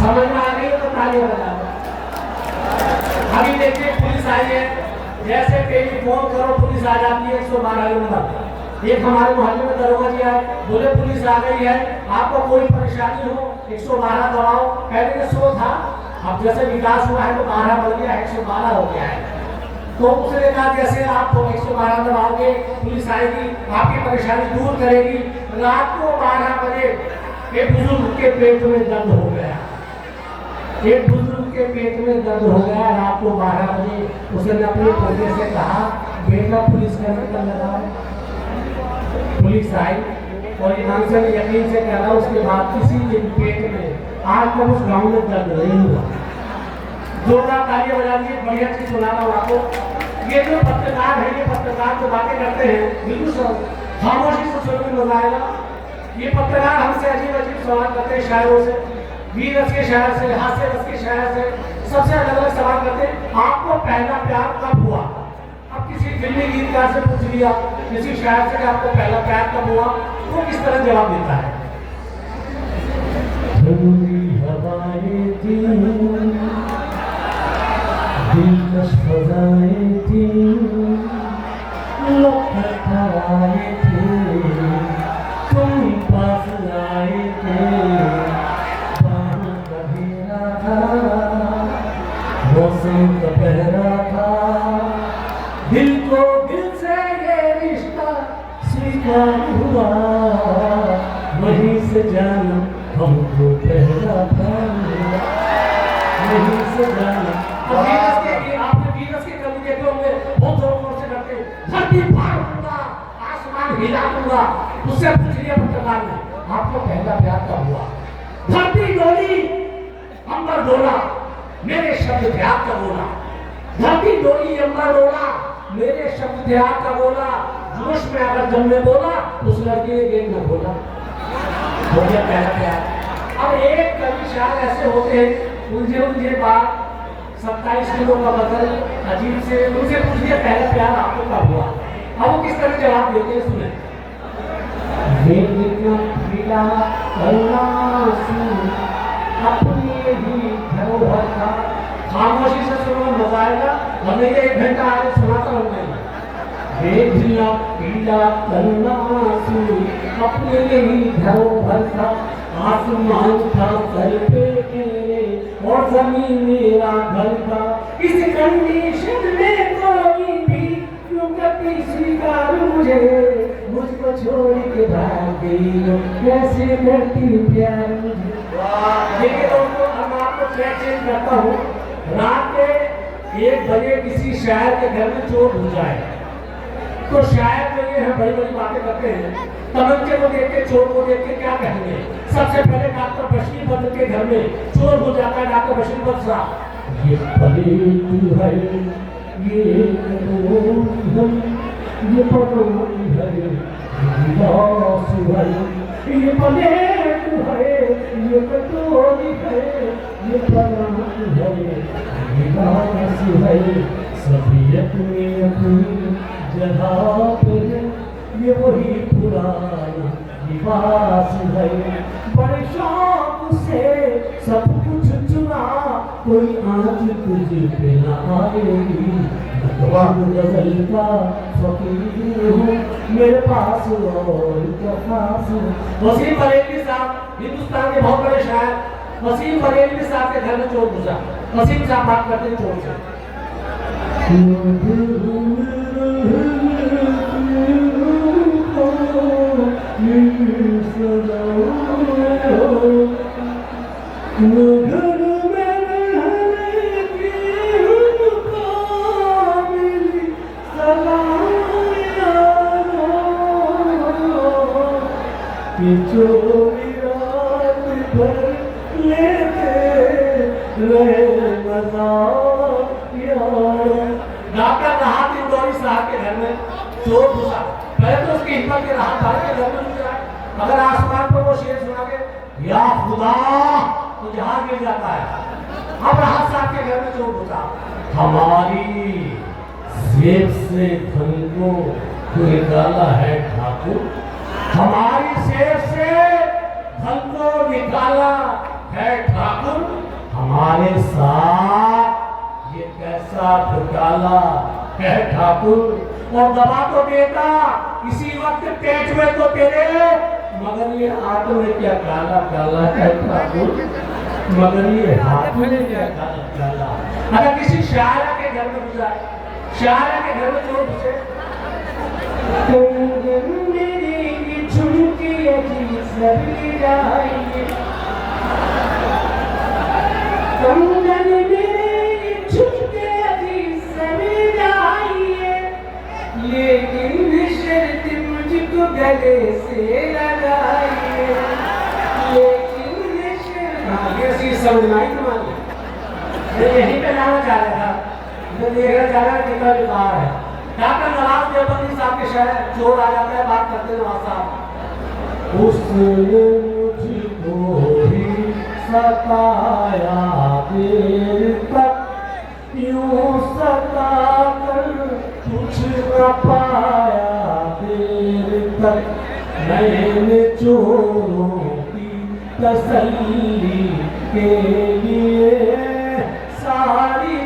समझ में आ गई तो ताली बजा दो। अभी देखिए पुलिस आई है, जैसे टेलीफोन करो पुलिस आ जाती है 112 नंबर। एक हमारे मोहल्ले में दरोगा जी आए, बोले पुलिस आ गई है, आपको कोई परेशानी हो 112 दबाओ। पहले 100 था, अब जैसे विकास हुआ है तो 12 बढ़ गया है, 112 हो गया है। तो उसने कहा जैसे आप 112 दबाओगे पुलिस आएगी, आपकी परेशानी दूर करेगी। रात को 12 बजे एक बुजुर्ग के पेट में दर्द हो गया, एक बुजुर्ग के पेट में दर्द हो गया रात को 12 बजे। उसने अपने पोते से कहा बेटा पुलिस का नंबर लगाओ। पुलिस आई और ईमान से यकीन से कह रहा, उसके बाद किसी के पेट में आज तक उस गांव में दर्द नहीं हुआ। जोरदार तालियां बजा दी, बढ़िया चीज सुना रहा हूं आपको। ये जो पत्रकार है, ये पत्रकार जो बातें करते हैं बिल्कुल खामोशी से सुनने में मजा आएगा। ये पत्रकार हमसे अजीब अजीब सवाल करते हैं, शायरों से, वीर रस के शायर से, हास्य रस के शायर से, सबसे अलग अलग सवाल करते हैं। आपको पहला प्यार कब हुआ? अब किसी फिल्मी गीतकार से पूछ लिया, किसी शायर से आपको पहला प्यार कब हुआ, वो किस तरह जवाब देता है? हवाएं थी, दिलकश फज़ाएं थी, लपटाए थे, तुम पास आए थे, बाहों का घेरा था, मौसम का पहरा था, दिल को दिल से ये रिश्ता स्वीकार हुआ, वहीं से जाना हमको पहला था, वहीं से जाना। आपने वीरस के कवि देखे होंगे, बहुत जोर से करते हैं, धरती फाड़ दूंगा, आसमान हिला दूंगा। उससे पूछ लिया पत्रकार ने, आपको पहला प्यार कब हुआ? धरती डोली, अंबर डोला, मेरे शब्द थे आपका बोला। धरती डोली, अंबर डोला, मेरे शब्द थे आपका बोला। जोश में अगर जब मैं बोला, उस लड़की ने गेट में बोला, हो गया पहला प्यार। अब एक कवि शायर ऐसे होते हैं, उलझे उलझे बात, 27 किलो का बदल, अजीब से, उनसे पूछ लिया पहला प्यार आपको कब हुआ? अब वो किस तरह जवाब देते हैं, सुने। अपनी ही धरोहर का, खामोशी से सुनो मजा आएगा, हमें 1 घंटा आगे सुनाता हूँ मैं। पीला पीला कन्नासू अपने ही धरोहर का, आसमान था सर पे तेरे और जमीन मेरा घर था। इस कंडीशन में कोई भी क्यों करती स्वीकार मुझे, मुझको छोड़ के भाग गई हो, कैसे करती प्यार मुझे। देखिए दोस्तों, अब मैं आपको ट्रैक चेंज करता हूँ। रात के 1 बजे किसी शायर के घर में चोर घुस जाए तो शायर जो ये है बड़ी बड़ी बातें करते हैं, तमंचे को देख के, चोर को देख के क्या कहेंगे? सबसे पहले डॉक्टर बशीर बद्र के घर में चोर हो जाता है। डॉक्टर बशीर बद्र साहब, ये पलेट है, ये कटोरी है, ये पटोरी है, गिलास है, ये पलेट है, ये कटोरी है, ये परात है, गिलास है, सभी अपनी अपनी जगह पे, ये वही पुराना लिबास है। बड़े शौक से सब कुछ चुना, कोई आँच तुझे पे न आएगी। गजल का फकीर हूँ, मेरे पास और क्या खास है। वसीम बरेलवी साहब, हिंदुस्तान के बहुत बड़े शायर, वसीम बरेलवी साहब के घर में चोर घुसा। वसीम साहब बात करते हैं चोर से। चोरी रात भर लेते रहे मजा यार। डॉक्टर राहत इंदौरी साहब के घर में चोर घुसा। पहले तो उसकी हिम्मत के राहत साहब के घर में घुसा, अगर आसमान पर वो शेर सुना के या खुदा तो जहां गिर जाता है। अब राहत साहब के घर में चोर घुसा। हमारी जेब से धन को निकाला है ठाकुर, हमारी जेब से धन को निकाला है ठाकुर, डाला है ठाकुर, और दबा तो देता इसी वक्त पेट में तो तेरे, मगर ये हाथ में क्या काला काला है ठाकुर, मगर ये हाथ में क्या काला काला। अगर किसी शायर के घर में गुजरा, शायर के घर में जो घुसे, मेरी झुमकी अजी सभी जाएंगे, कंगन मेरी झुमके अजी सभी जाएंगे, लेकिन शर्त मुझको गले से लगाइए, लेकिन शर्त ऐसी समझना ही तुम्हारी। मैं यहीं पे लाना चाह रहा था, मैं देखना चाह रहा कितना विकार है। डॉक्टर नवाज देवबंदी साहब के शहर चोर आ जाता है, बात करते हैं नवाज साहब, उसने मुझको भी सताया देर तक, यूं सता कर कुछ न पाया देर तक, मैंने चोरों की तसल्ली के लिए सारी